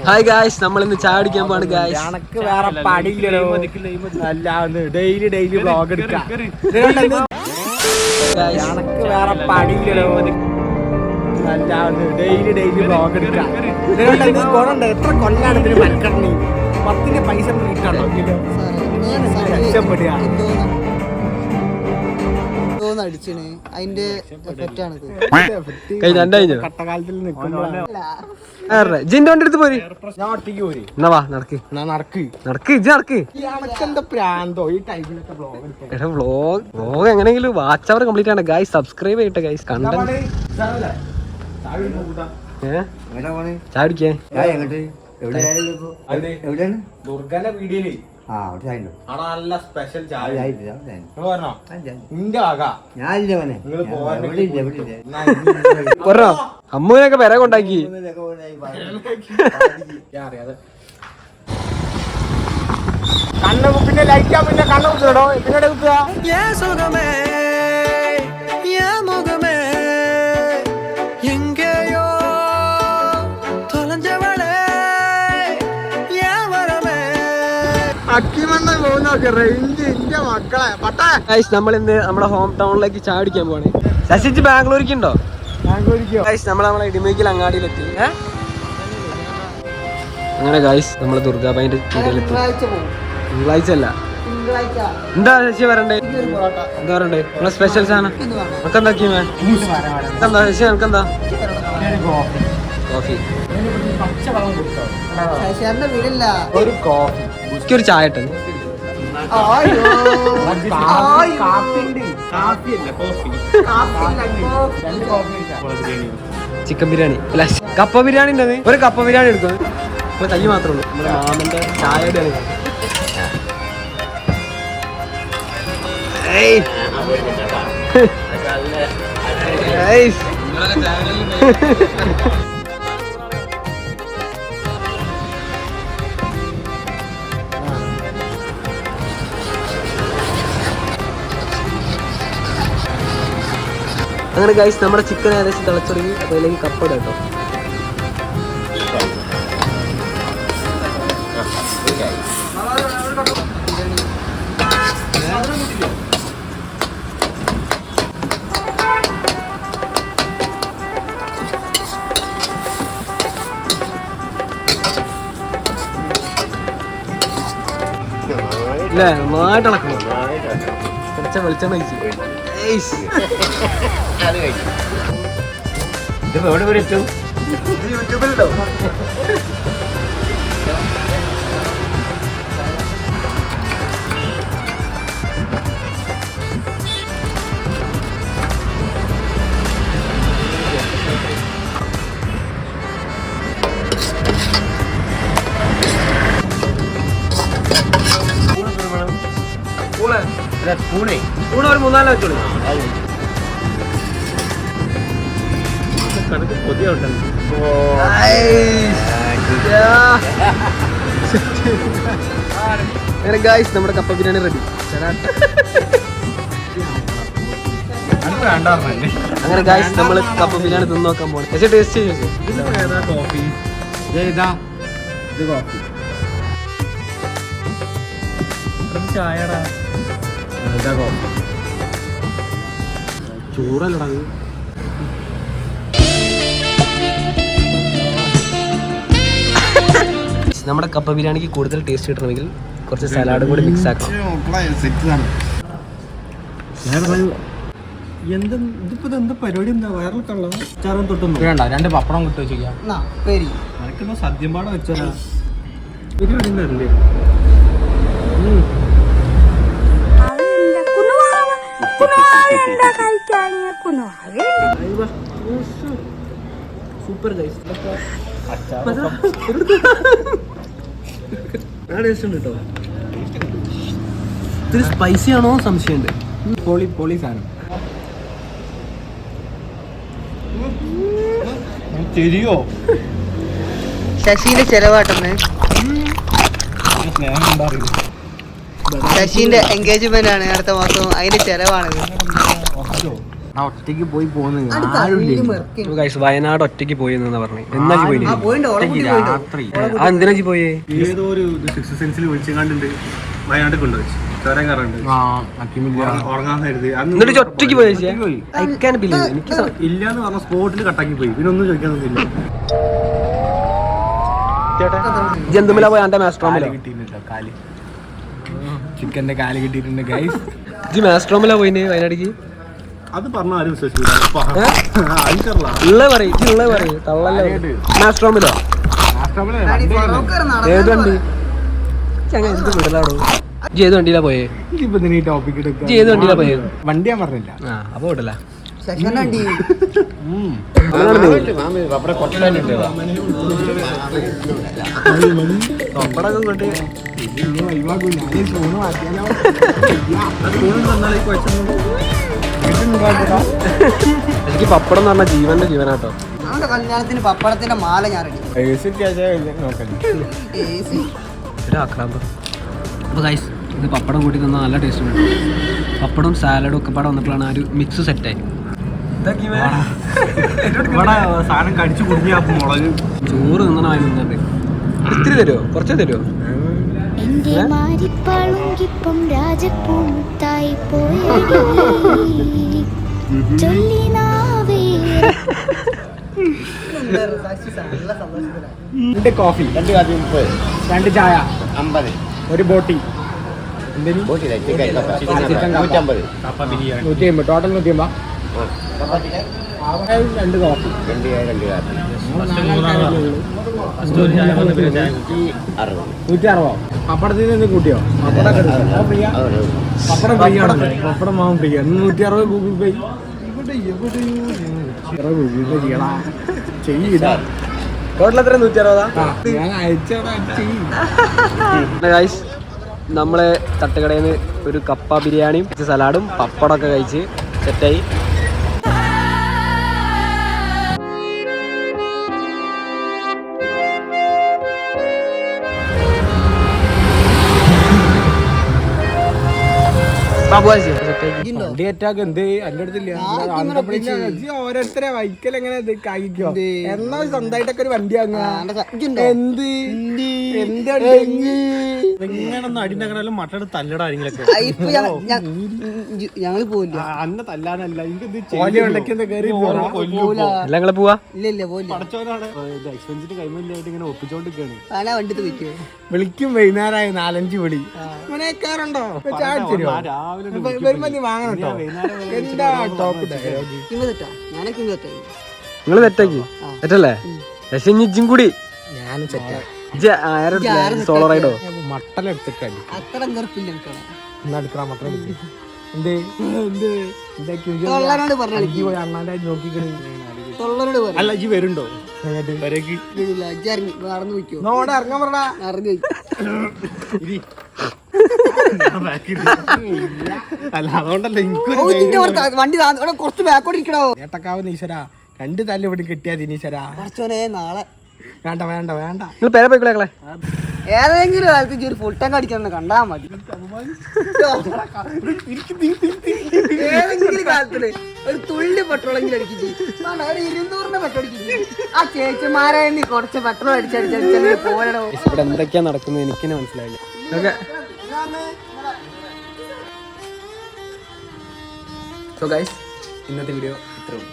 Hi guys, നമ്മൾ ഇന്ന് ചായ കുടിക്കാൻ പോവാണ് ഗായ്സ്. എനക്ക് വേറെ പടിയില്ലല്ലോ. അല്ലാതെ ഡെയിലി വ്ളോഗ് എടുക്കാം. എനക്ക് വേറെ പടിയില്ലല്ലോ. അല്ലാതെ ഡെയിലി വ്ളോഗ് എടുക്കാം. എത്ര കൊല്ലാണ് ഇതിന് മെനക്കെടണി? 10 പൈസ കിട്ടണോ? രക്ഷപ്പെടുകയാണ്. അടിച്ചണ് അതിന്റെ എഫക്റ്റാണിത്. കട്ടകാലത്തിൽ ജിന്റെ വണ്ടി എടുത്ത് പോര്. ഞാൻ ഒറ്റയ്ക്ക് പോര്. എന്നാ വാ നടക്ക്. എന്താ പ്രാന്തോ ഈ ടൈമിലൊക്കെ വ്ളോഗ് എടുക്കാം. എടാ വ്ളോഗ് എങ്ങനെയെങ്കിലും വാച്ച് അവർ കംപ്ലീറ്റ് ആണ് ഗായ്സ്. സബ്സ്ക്രൈബ് ചെയ്യട്ടെ ഗായ്സ്. കണ്ടന്റ് ചായ കുടിക്കേ. എവിടെയാണ് ദുർഗന്റെ വീഡിയോയില് നല്ല സ്പെഷ്യൽ ചായ പറഞ്ഞോ. അമ്മൂനൊക്കെ പെര കൊണ്ടാക്കി. കണ്ണ് പിന്നെ ലൈറ്റാ പിന്നെ കണ്ണ് കുത്തിടോ. പിന്നെ കുത്തുക നമ്മൾ ഇന്ന് നമ്മുടെ ഹോം ടൗണിലേക്ക് ചായ കുടിക്കാൻ പോവാണ്. ശശിച്ച് ബാംഗ്ലൂർക്ക് ഉണ്ടോ? നമ്മളെ ഇടിമേക്കിൽ അങ്ങാടിയിലെത്തി. അങ്ങനെ ഗായ്സ് നമ്മള് ദുർഗാബായിന്റെ കീഴിലെത്തി. തിങ്കളാഴ്ച അല്ല, എന്താ ശശി വരണ്ടേ? എന്താ പറയണ്ടേ? നമ്മളെ സ്പെഷ്യൽ സാധനം നമുക്ക് എന്താക്കിയ എന്താ ശശി? നമുക്കെന്താ? കോഫി. ഒരു കോഫി, എനിക്കൊരു ചായ ഇട്ടു. ചിക്കൻ ബിരിയാണി അല്ല, കപ്പ ബിരിയാണി ഉണ്ടത്. ഒരു കപ്പ ബിരിയാണി എടുക്കും. തൈ മാത്രമേ ഉള്ളൂ. നമ്മുടെ മാമന്റെ ചായയുടെ അങ്ങനെ ഗൈസ് നമ്മുടെ ചിക്കൻ ഏകദേശം തിളച്ചുടങ്ങി. അതിലേക്ക് കപ്പട കേട്ടോ. ഇല്ലേ, നന്നായിട്ട് ഇളക്കണം. കുറച്ച വെളിച്ചെണ്ണ ഒഴിച്ച്. യൂട്യൂബിലുണ്ടോ? സ്പൂണ് ഒരു 3-4 വെച്ചോളൂ. അങ്ങനെ ഗായ്സ് നമ്മുടെ കപ്പ ബിരിയാണി റെഡി. അങ്ങനെ ഗായ്സ് നമ്മള് കപ്പ ബിരിയാണി തിന്ന് നോക്കാൻ പോണേ. പക്ഷേ ടേസ്റ്റ് ചെയ്തു. കോഫി ചായടാ ചോറല്ലടാ. നമ്മുടെ കപ്പ ബിരിയാണിക്ക് കൂടുതൽ ടേസ്റ്റ് കിട്ടണമെങ്കിൽ കുറച്ച് സലാഡ് കൂടി മിക്സ് ആക്കാം. എന്താ പരിപാടി? എന്താ വയറിളക്കുള്ള ചാറും തൊട്ടൊന്നും വേണ്ട. 2 പപ്പടം കിട്ടുക ചെയ്യാം. എനിക്കെന്താ സദ്യം പാടം വെച്ചാ പരിപാടി ഉണ്ടല്ലേ? Super guys. ടേസ്റ്റ് ഉണ്ട് കേട്ടോ. ഇത്തിരി സ്പൈസി ആണോ സംശയമുണ്ട്. പൊളി സാധനം. ശരിയോ? ശശിന്റെ ചെലവാട്ടെന്ന്. ശശിന്റെ എൻഗേജ്മെന്റ് ആണ് അടുത്ത മാസം. അതിന്റെ ചെലവാണിത്. ഒറ്റയ്ക്ക് പോയി പോകുന്നു വയനാട് ഒറ്റയ്ക്ക് പോയി എന്നാ പറഞ്ഞു. എന്നാ പോയി? രാത്രി എന്തിനാ പോയേ? ഏതോ ഒരു സിക്സ് സെൻസിൽ വിളിച്ചു കണ്ടുണ്ട് വയനാട് കൊണ്ടുവച്ചു ചോരം കയറുണ്ട് എന്നിട്ട് ഒറ്റയ്ക്ക് പോയി ഇല്ലാന്ന് പറഞ്ഞ സ്പോട്ടിൽ കട്ടാക്കി പോയി. പിന്നെ ഒന്നും ചോദിക്കാനൊന്നുമില്ല. ജന്തുമില പോയി എന്റെ മാസ്ട്രോമില കിട്ടിയിട്ടില്ല. കാല് ചിക്കന്റെ കാല് കിട്ടിയിട്ടുണ്ട് ഗൈസ്. ജി മാസ്ട്രോമില പോയിന് വയനാടിക്ക്. അത് പറഞ്ഞ ആരും വിശ്വസിക്കില്ല. മാസ്ട്രോമിലോ ഏത് വണ്ടി? എന്ത് വിടലാടോ? ജി ഏത് വണ്ടിയിലാ പോയേ? ടോപ്പിക് ജി ഏത് വണ്ടിയിലാ പോയേ? വണ്ടി ഞാൻ പറഞ്ഞില്ല. അപ്പൊ വിടല. എനിക്ക് പപ്പടം എന്ന് പറഞ്ഞ ജീവന്റെ ജീവനാട്ടോ. കല്യാണത്തിന് പപ്പടത്തിന്റെ മാല ഞാൻ അപ്പോൾ ഗൈസ് ഇത് പപ്പടം കൂട്ടി തന്നാൽ നല്ല ടേസ്റ്റ് ഉണ്ട്. പപ്പടം സാലഡും ഒക്കെ പാടെ വന്നപ്പോഴാണ് ആ ഒരു മിക്സ് സെറ്റായി. സാധനം കടിച്ചു കുടിഞ്ഞ മുളക് ചോറ് തിന്നണമായി നിന്നുണ്ട്. ഇത്തിരി തരുമോ? കുറച്ചേ തരുമോ? രണ്ട് കോഫി, 2 കാപ്പി 30, 2 ചായ 50, ഒരു ബോട്ടി, ചിക്കൻ 150, ടോട്ടൽ 150, 2 കോഫി, 160. പപ്പടത്തിന് നിന്ന് കൂട്ടിയോ? പപ്പടം ഫ്രീ ആണ്. പപ്പടം മാവും ഫ്രീ ആണ്. 160 ഗൂഗിൾ പേ. ഗൂഗിൾ പേ ചെയ്യണം. ചെയ്യില്ല. ടോട്ടൽ എത്ര? 160. നമ്മളെ തട്ടുകടയിൽ നിന്ന് ഒരു കപ്പ ബിരിയാണിയും സലാഡും പപ്പടമൊക്കെ കഴിച്ച് സെറ്റായി. ഓരോരുത്തരെ വൈക്കൽ എങ്ങനെ കഴിക്കോ? എന്നാ സ്വന്തമായിട്ടൊക്കെ ഒരു വണ്ടി എങ്ങനെയൊന്നും അടിനകരാലും മട്ടോട് തല്ലട ആരെങ്കിലൊക്കെ ഞങ്ങള് പോവില്ല. അന്ന തല്ലാനല്ല ഞങ്ങള് പോവാ. പടച്ചോനാണ് എക്സ്പെൻസിന് കൈമല്ലായിട്ട് ഇങ്ങനെ ഒപ്പിച്ചോണ്ടിരിക്കാണ്. വണ്ടി വെക്കോ? വിളിക്കും വൈകുന്നേരമായ 4-5 വിളി. മനേക്കാറുണ്ടോ? വരുമ്പോ നീ വാങ്ങണം കേട്ടോ. എന്താ ടോപ്പ് ഡയലോഗ്? നിങ്ങള് തെറ്റാക്കി തെറ്റല്ലേ? പക്ഷെ ഇഞ്ചും കൂടി ഞാനും സെറ്റാ. സോളോ റൈഡോ? മട്ടലെടുത്തിട്ടടി അത്ര ഗർപ്പില്ല എടുക്കണം. മട്ടൻ എന്തേ അണ്ണാന്റെ നോക്കിക്കണി. അല്ല ഇജ്ജ് വരുണ്ടോ? നടന്നു വെക്കോ? നോടെ ഇറങ്ങാൻ പറഞ്ഞ നടന്നു അല്ല അതുകൊണ്ടല്ലേ വണ്ടി കുറച്ച് ബാക്കോട്ട് ഇരിക്കണോ? ഏട്ടക്കാവുന്ന ഈശ്വരാ 2 തല്ല് ഇവിടെ കിട്ടിയാ ഈശ്വരാ. നാളെ വേണ്ട വേണ്ട വേണ്ട. നിങ്ങൾ പേരെ പോയിക്കളെ. ഏതെങ്കിലും കാലത്ത് ഒരു ഫുൾ ടാങ്ക് അടിക്കണം കണ്ടാ മതി. ഏതെങ്കിലും കാലത്തിന് ഒരു തുള്ളി പെട്രോളെങ്കിലും അടിക്കില്ലേ? 200 പെട്രോൾ അടിക്കില്ലേ? ആ ചേച്ചിമാരെ കുറച്ച് പെട്രോൾ അടിച്ചടിച്ചടിച്ചാൽ പോരടോ. ഇവിടെ എന്തൊക്കെയാ നടക്കുന്നത് എനിക്ക് തന്നെ മനസ്സിലായില്ല. സോ ഗൈസ് ഇന്നത്തെ വീഡിയോ ഇത്രയും.